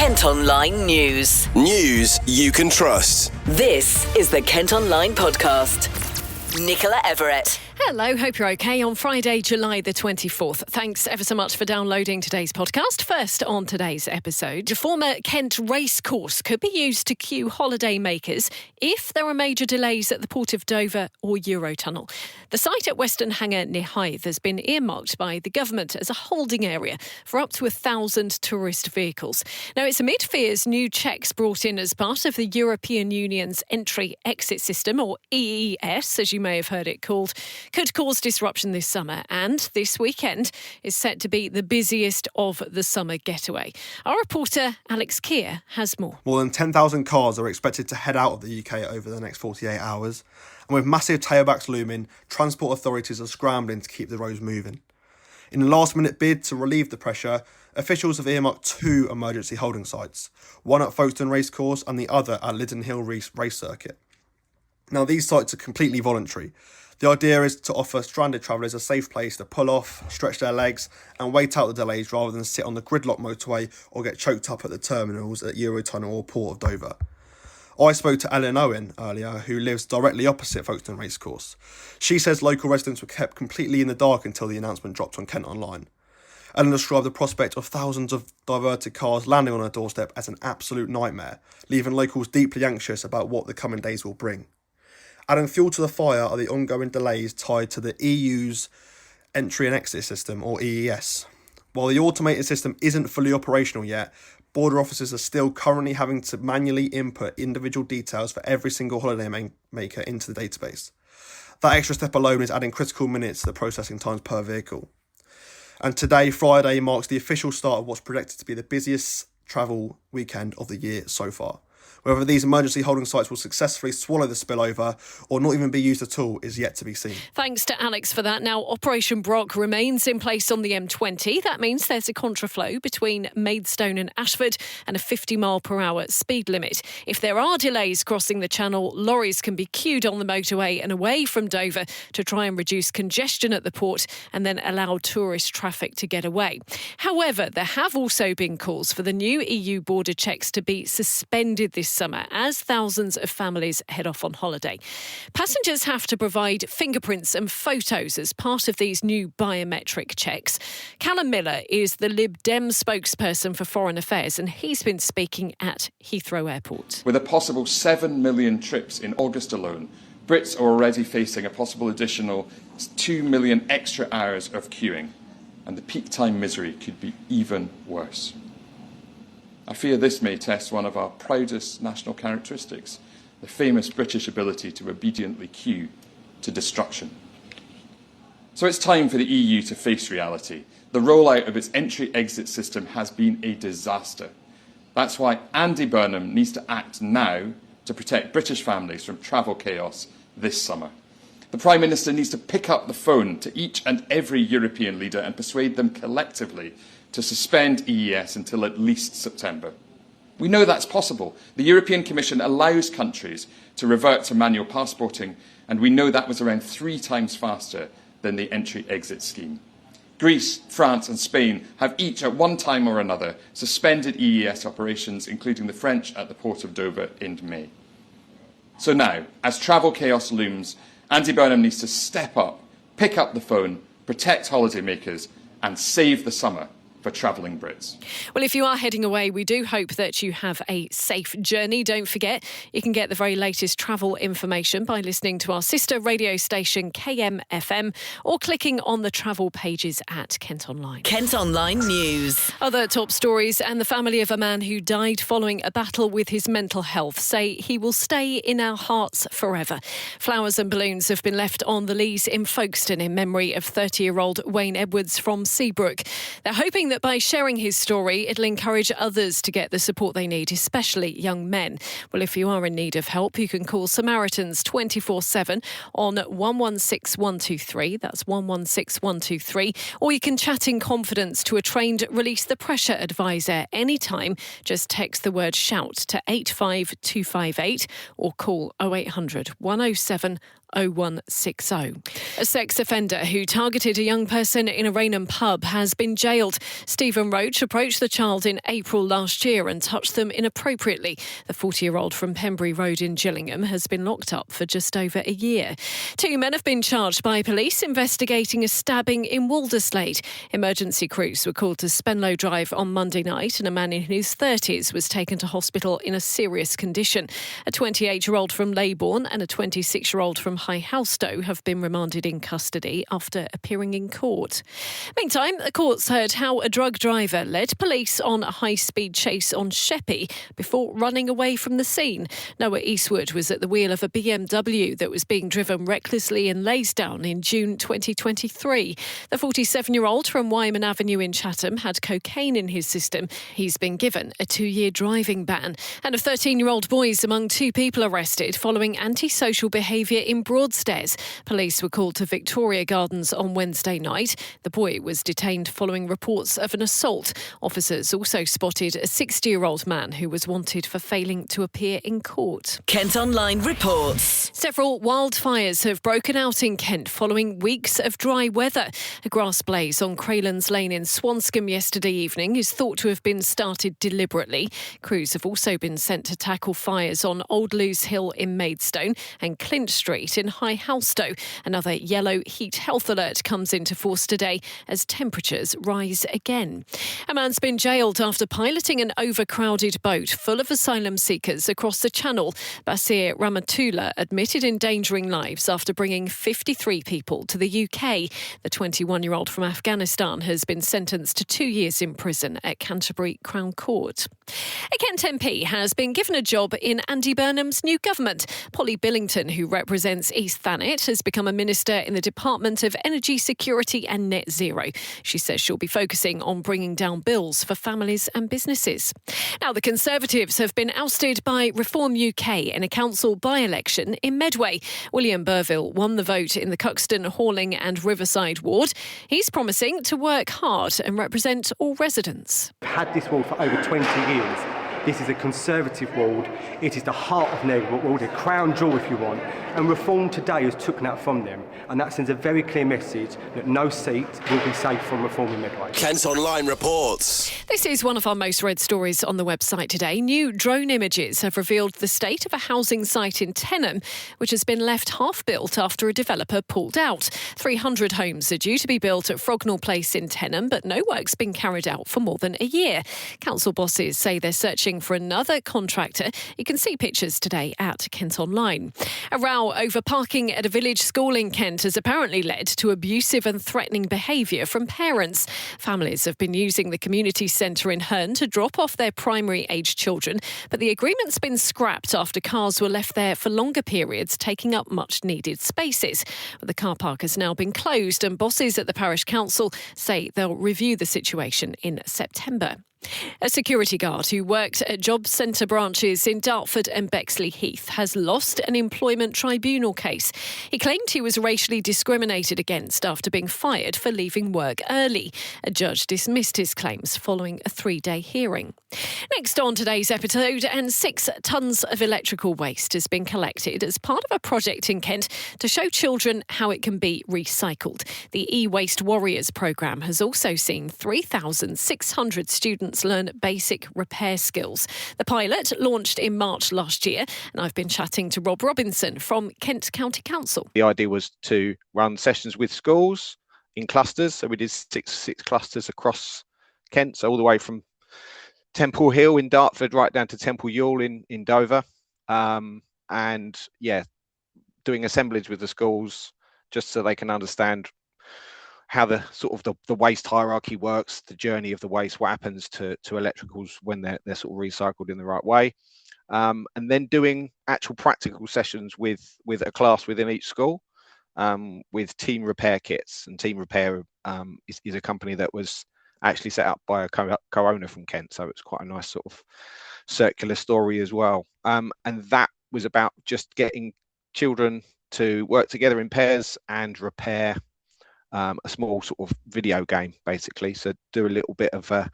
Kent Online News. News you can trust. This is the Kent Online Podcast. Nicola Everett. Hello, hope you're okay on Friday, July the 24th. Thanks ever so much for downloading today's podcast. First on today's episode, a former Kent racecourse could be used to queue holidaymakers if there are major delays at the Port of Dover or Eurotunnel. The site at Western Hangar near Hythe has been earmarked by the government as a holding area for up to 1,000 tourist vehicles. Now, it's amid fears new checks brought in as part of the European Union's entry-exit system, or EES, as you may have heard it called, could cause disruption this summer, and this weekend is set to be the busiest of the summer getaway. Our reporter Alex Keir has more. More than 10,000 cars are expected to head out of the UK over the next 48 hours, and with massive tailbacks looming, transport authorities are scrambling to keep the roads moving. In a last-minute bid to relieve the pressure, officials have earmarked 2 emergency holding sites, one at Folkestone racecourse and the other at Linden Hill race circuit. Now, these sites are completely voluntary. The idea is to offer stranded travellers a safe place to pull off, stretch their legs and wait out the delays rather than sit on the gridlock motorway or get choked up at the terminals at Eurotunnel or Port of Dover. I spoke to Ellen Owen earlier, who lives directly opposite Folkestone Racecourse. She says local residents were kept completely in the dark until the announcement dropped on Kent Online. Ellen described the prospect of thousands of diverted cars landing on her doorstep as an absolute nightmare, leaving locals deeply anxious about what the coming days will bring. Adding fuel to the fire are the ongoing delays tied to the EU's entry and exit system, or EES. While the automated system isn't fully operational yet, border officers are still currently having to manually input individual details for every single holiday maker into the database. That extra step alone is adding critical minutes to the processing times per vehicle. And today, Friday, marks the official start of what's projected to be the busiest travel weekend of the year so far. Whether these emergency holding sites will successfully swallow the spillover or not even be used at all is yet to be seen. Thanks to Alex for that. Now, Operation Brock remains in place on the M20. That means there's a contraflow between Maidstone and Ashford and a 50 mile per hour speed limit. If there are delays crossing the channel, lorries can be queued on the motorway and away from Dover to try and reduce congestion at the port and then allow tourist traffic to get away. However, there have also been calls for the new EU border checks to be suspended this summer as thousands of families head off on holiday. Passengers have to provide fingerprints and photos as part of these new biometric checks. Callum Miller is the Lib Dems spokesperson for Foreign Affairs, and he's been speaking at Heathrow Airport. With a possible 7 million trips in August alone, Brits are already facing a possible additional 2 million extra hours of queuing, and the peak time misery could be even worse. I fear this may test one of our proudest national characteristics, the famous British ability to obediently queue to destruction. So it's time for the EU to face reality. The rollout of its entry-exit system has been a disaster. That's why Andy Burnham needs to act now to protect British families from travel chaos this summer. The Prime Minister needs to pick up the phone to each and every European leader and persuade them collectively to suspend EES until at least September. We know that's possible. The European Commission allows countries to revert to manual passporting, and we know that was around 3 times faster than the entry-exit scheme. Greece, France and Spain have each at one time or another suspended EES operations, including the French at the Port of Dover in May. So now, as travel chaos looms, Andy Burnham needs to step up, pick up the phone, protect holidaymakers and save the summer for travelling Brits. Well, if you are heading away, we do hope that you have a safe journey. Don't forget, you can get the very latest travel information by listening to our sister radio station KMFM or clicking on the travel pages at Kent Online. Kent Online News. Other top stories, and the family of a man who died following a battle with his mental health say he will stay in our hearts forever. Flowers and balloons have been left on the Leas in Folkestone in memory of 30-year-old Wayne Edwards from Seabrook. They're hoping that by sharing his story, it'll encourage others to get the support they need, especially young men. Well, if you are in need of help, you can call Samaritans 24/7 on 116123. That's 116123. Or you can chat in confidence to a trained Release the Pressure advisor anytime. Just text the word SHOUT to 85258 or call 0800 107 00160. A sex offender who targeted a young person in a Rainham pub has been jailed. Stephen Roach approached the child in April last year and touched them inappropriately. The 40-year-old from Pembury Road in Gillingham has been locked up for just over a year. 2 men have been charged by police investigating a stabbing in Walderslade. Emergency crews were called to Spenlow Drive on Monday night, and a man in his 30s was taken to hospital in a serious condition. A 28-year-old from Leybourne and a 26-year-old from High Holidaymakers have been remanded in custody after appearing in court. Meantime, the courts heard how a drug driver led police on a high-speed chase on Sheppey before running away from the scene. Noah Eastwood was at the wheel of a BMW that was being driven recklessly in Leasdown in June 2023. The 47-year-old from Wyman Avenue in Chatham had cocaine in his system. He's been given a 2-year driving ban. And of 13-year-old boys among 2 people arrested following antisocial behaviour in Broadstairs. Police were called to Victoria Gardens on Wednesday night. The boy was detained following reports of an assault. Officers also spotted a 60-year-old man who was wanted for failing to appear in court. Kent Online reports. Several wildfires have broken out in Kent following weeks of dry weather. A grass blaze on Craylands Lane in Swanscombe yesterday evening is thought to have been started deliberately. Crews have also been sent to tackle fires on Old Lewes Hill in Maidstone and Clint Street in High Holidaymakers. Another yellow heat health alert comes into force today as temperatures rise again. A man's been jailed after piloting an overcrowded boat full of asylum seekers across the Channel. Basir Ramatullah admitted endangering lives after bringing 53 people to the UK. The 21-year-old from Afghanistan has been sentenced to 2 years in prison at Canterbury Crown Court. A Kent MP has been given a job in Andy Burnham's new government. Polly Billington, who represents East Thanet, has become a minister in the Department of Energy Security and Net Zero. She says she'll be focusing on bringing down bills for families and businesses. Now, the Conservatives have been ousted by Reform UK in a council by-election in Medway. William Burville won the vote in the Cuxton, Horling and Riverside ward. He's promising to work hard and represent all residents. We've had this ward for over 20 years. This is a Conservative ward. It is the heart of Medway ward, a crown jewel if you want. And Reform today has taken that from them. And that sends a very clear message that no seat will be safe from Reform in Medway. Kent Online reports. This is one of our most read stories on the website today. New drone images have revealed the state of a housing site in Tenham, which has been left half-built after a developer pulled out. 300 homes are due to be built at Frognall Place in Tenham, but no work's been carried out for more than a year. Council bosses say they're searching for another contractor. You can see pictures today at Kent Online. A row over parking at a village school in Kent has apparently led to abusive and threatening behaviour from parents. Families have been using the community centre in Herne to drop off their primary-aged children, but the agreement's been scrapped after cars were left there for longer periods, taking up much-needed spaces. The car park has now been closed, and bosses at the parish council say they'll review the situation in September. A security guard who worked at job centre branches in Dartford and Bexley Heath has lost an employment tribunal case. He claimed he was racially discriminated against after being fired for leaving work early. A judge dismissed his claims following a 3-day hearing. Next on today's episode, and 6 tonnes of electrical waste has been collected as part of a project in Kent to show children how it can be recycled. The e-Waste Warriors programme has also seen 3,600 students learn basic repair skills. The pilot launched in March last year, and I've been chatting to Rob Robinson from Kent County Council. The idea was to run sessions with schools in clusters. So we did six clusters across Kent, so all the way from Temple Hill in Dartford right down to Temple Ewell in Dover. And yeah, doing assemblage with the schools just so they can understand how the sort of the waste hierarchy works, the journey of the waste, what happens to electricals when they're sort of recycled in the right way. And then doing actual practical sessions with a class within each school with team repair kits. And Team Repair is a company that was actually set up by a co-owner from Kent. So it's quite a nice sort of circular story as well. And that was about just getting children to work together in pairs and repair a small sort of video game, basically. So do a little bit of what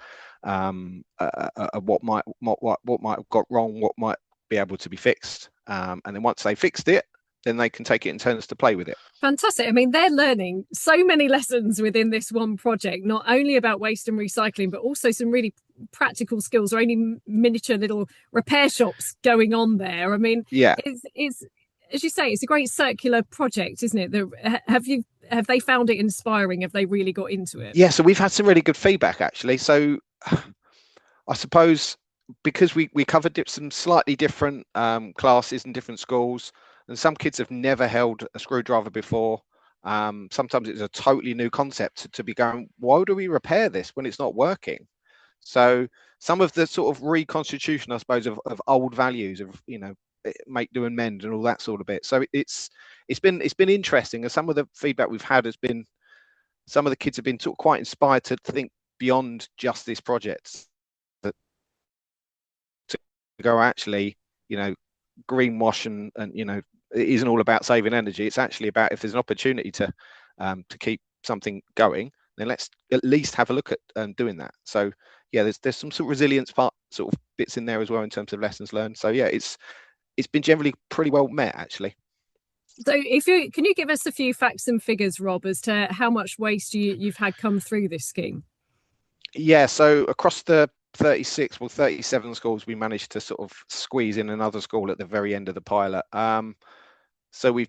might have got wrong, what might be able to be fixed, and then once they fixed it, then they can take it in turns to play with it. Fantastic. I mean, they're learning so many lessons within this one project, not only about waste and recycling, but also some really practical skills, or only miniature little repair shops going on there. I mean, it's as you say, it's a great circular project, isn't it? Have they found it inspiring? Have they really got into it? Yeah, so we've had some really good feedback, actually. So I suppose because we covered some slightly different classes in different schools, and some kids have never held a screwdriver before. Sometimes it's a totally new concept to be going, why do we repair this when it's not working? So some of the sort of reconstitution, I suppose, of old values of, make, do and mend and all that sort of bit. So it's been interesting, and some of the feedback we've had has been some of the kids have been sort of quite inspired to think beyond just this project, that to go actually greenwash and it isn't all about saving energy. It's actually about, if there's an opportunity to keep something going, then let's at least have a look at doing that. So yeah, there's some sort of resilience sort of bits in there as well in terms of lessons learned. So yeah, it's been generally pretty well met, actually. So can you give us a few facts and figures, Rob, as to how much waste you've had come through this scheme? Yeah, so across the 37 schools, we managed to sort of squeeze in another school at the very end of the pilot. So I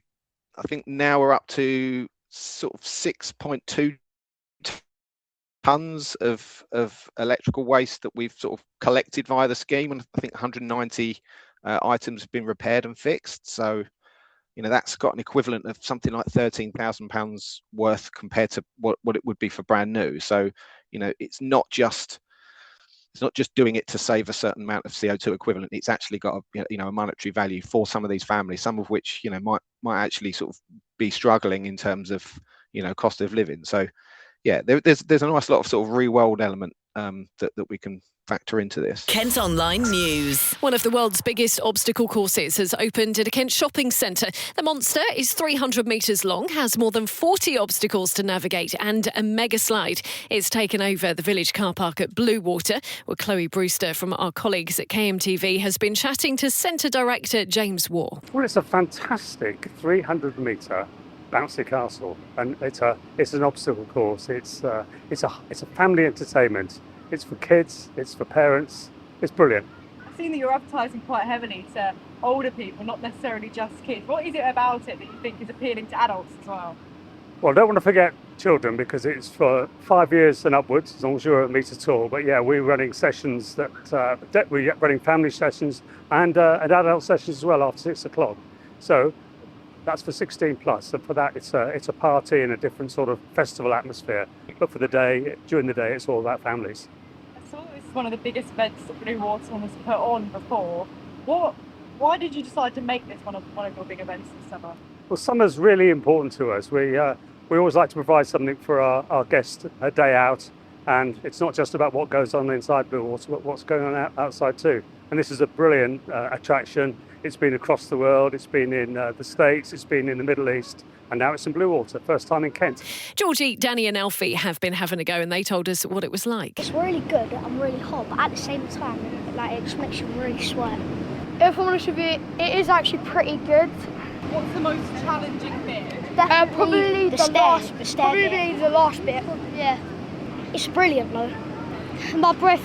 think now we're up to sort of 6.2 tons of electrical waste that we've sort of collected via the scheme, and I think 190 items have been repaired and fixed. So that's got an equivalent of something like £13,000 worth compared to what it would be for brand new. So it's not just doing it to save a certain amount of CO2 equivalent. It's actually got a monetary value for some of these families, some of which might actually sort of be struggling in terms of cost of living. So yeah, there's a nice lot of sort of real world element that we can factor into this. Kent Online News. One of the world's biggest obstacle courses has opened at a Kent shopping centre. The monster is 300 metres long, has more than 40 obstacles to navigate, and a mega slide is taken over the village car park at Bluewater, where Chloe Brewster from our colleagues at KMTV has been chatting to centre director James Waugh. Well, it's a fantastic 300-metre bouncy castle, and it's an obstacle course. It's a family entertainment. It's for kids, it's for parents, it's brilliant. I've seen that you're advertising quite heavily to older people, not necessarily just kids. What is it about it that you think is appealing to adults as well? Well, I don't want to forget children, because it's for 5 years and upwards, as long as you're at metre tall. But yeah, we're running sessions we're running family sessions and adult sessions as well after 6 o'clock. So that's for 16 plus. So for that, it's a party and a different sort of festival atmosphere. But for the day, during the day, it's all about families. I saw this is one of the biggest events that Bluewater has put on before. Why did you decide to make this one of your big events this summer? Well, summer's really important to us. We always like to provide something for our guests, a day out, and it's not just about what goes on inside Bluewater, but what's going on outside too. And this is a brilliant attraction. It's been across the world, it's been in the States, it's been in the Middle East, and now it's in Bluewater, first time in Kent. Georgie, Danny and Alfie have been having a go, and they told us what it was like. It's really good and really hot, but at the same time, it just makes you really sweat. If I'm honest with you, it is actually pretty good. What's the most challenging bit? Probably the last bit. Probably the last bit. Yeah, it's brilliant though. My breath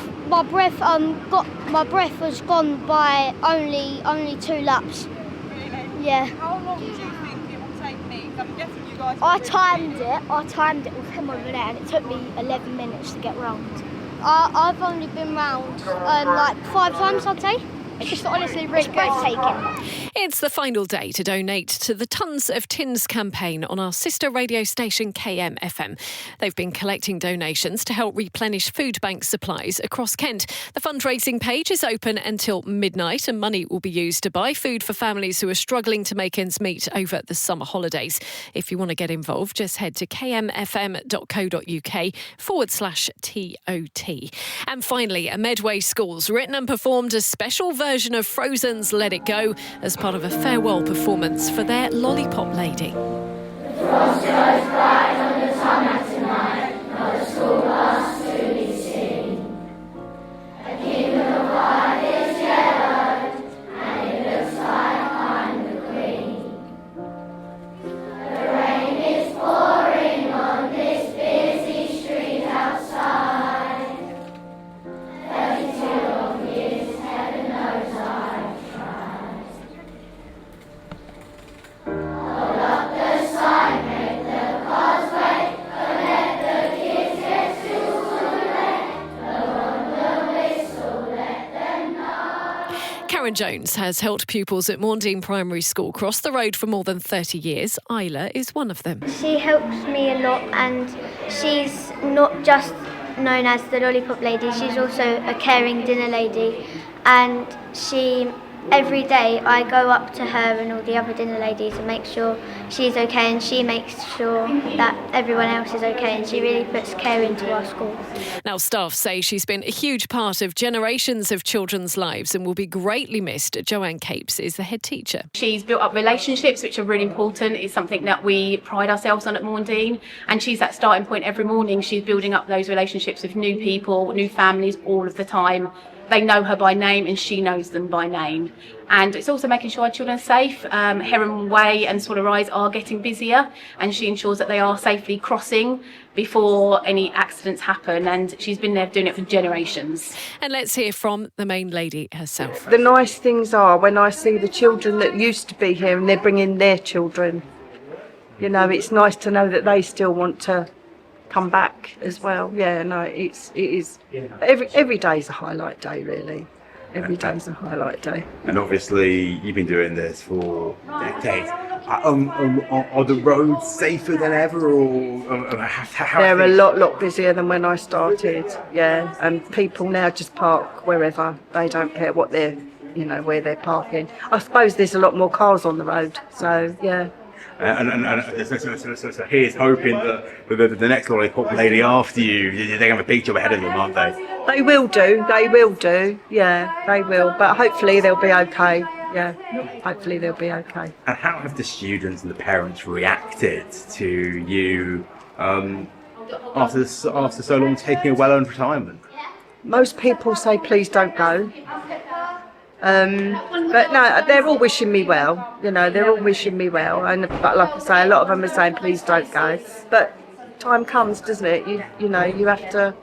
was gone by only 2 laps. Really? Yeah. How long do you think it will take me? I'm guessing you guys. I timed it with him over there, and it took me 11 minutes to get round. I've only been round like 5 times, I'd say. It's just honestly really breathtaking. It's the final day to donate to the Tons of Tins campaign on our sister radio station KMFM. They've been collecting donations to help replenish food bank supplies across Kent. The fundraising page is open until midnight, and money will be used to buy food for families who are struggling to make ends meet over the summer holidays. If you want to get involved, just head to kmfm.co.uk/TOT. And finally, a Medway school's written and performed a special version of Frozen's Let It Go as part of a farewell performance for their Lollipop Lady. The frost goes bright on the tarmac tonight, not a school bus to be seen. A kingdom of light is yellowed, and it looks like I'm the queen. Karen Jones has helped pupils at Maundine Primary School cross the road for more than 30 years. Isla is one of them. She helps me a lot, and she's not just known as the lollipop lady, she's also a caring dinner lady, and every day I go up to her and all the other dinner ladies and make sure she's okay, and she makes sure that everyone else is okay, and she really puts care into our school. Now, staff say she's been a huge part of generations of children's lives and will be greatly missed. Joanne Capes is the head teacher. She's built up relationships, which are really important. It's something that we pride ourselves on at Maundine, and she's that starting point every morning. She's building up those relationships with new people, new families all of the time. They know her by name and she knows them by name. And it's also making sure our children are safe. Heron Way and Swallow Rise are getting busier, and she ensures that they are safely crossing before any accidents happen, and she's been there doing it for generations. And let's hear from the main lady herself. The nice things are when I see the children that used to be here and they're bringing their children. You know, it's nice to know that they still want to come back as well. Yeah, no, it is. Every day is a highlight day, really. Every day is a highlight day. And obviously, you've been doing this for decades. Are the roads safer than ever, or how they're a lot busier than when I started? Yeah, and people now just park wherever. They don't care what they're, where they're parking. I suppose there's a lot more cars on the road, so yeah. So here's hoping that the next lollipop lady after you, they're going to have a big job ahead of them, aren't they? They will do, yeah, they will. But hopefully they'll be okay, yeah, hopefully they'll be okay. And how have the students and the parents reacted to you after so long taking a well-earned retirement? Most people say, please don't go. But no, they're all wishing me well. They're all wishing me well. But like I say, a lot of them are saying, please don't go. But time comes, doesn't it? You have to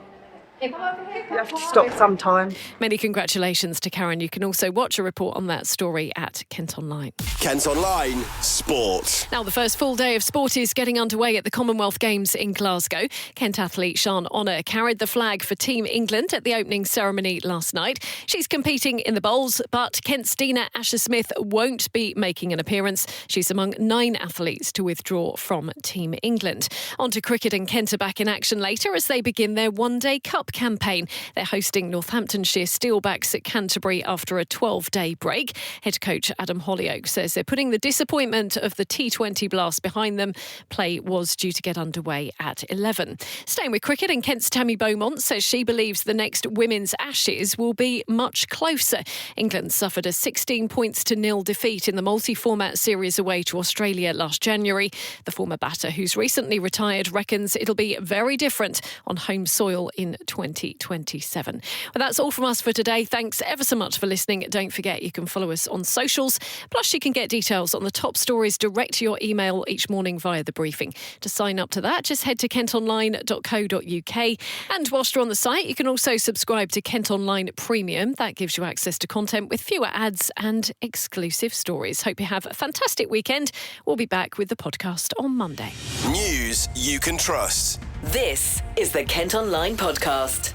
stop sometime. Many congratulations to Karen. You can also watch a report on that story at Kent Online. Kent Online Sport. Now, the first full day of sport is getting underway at the Commonwealth Games in Glasgow. Kent athlete Sian Honour carried the flag for Team England at the opening ceremony last night. She's competing in the bowls, but Kent's Dina Asher-Smith won't be making an appearance. She's among 9 athletes to withdraw from Team England. On to cricket, and Kent are back in action later as they begin their one-day cup campaign. They're hosting Northamptonshire Steelbacks at Canterbury after a 12-day break. Head coach Adam Hollyoake says they're putting the disappointment of the T20 blast behind them. Play was due to get underway at 11. Staying with cricket, and Kent's Tammy Beaumont says she believes the next Women's Ashes will be much closer. England suffered a 16 points to 0 defeat in the multi-format series away to Australia last January. The former batter, who's recently retired, reckons it'll be very different on home soil in 2027. Well, that's all from us for today. Thanks ever so much for listening. Don't forget you can follow us on socials. Plus, you can get details on the top stories direct to your email each morning via the briefing. To sign up to that, just head to kentonline.co.uk. And whilst you're on the site, you can also subscribe to Kent Online Premium. That gives you access to content with fewer ads and exclusive stories. Hope you have a fantastic weekend. We'll be back with the podcast on Monday. News you can trust. This is the Kent Online Podcast.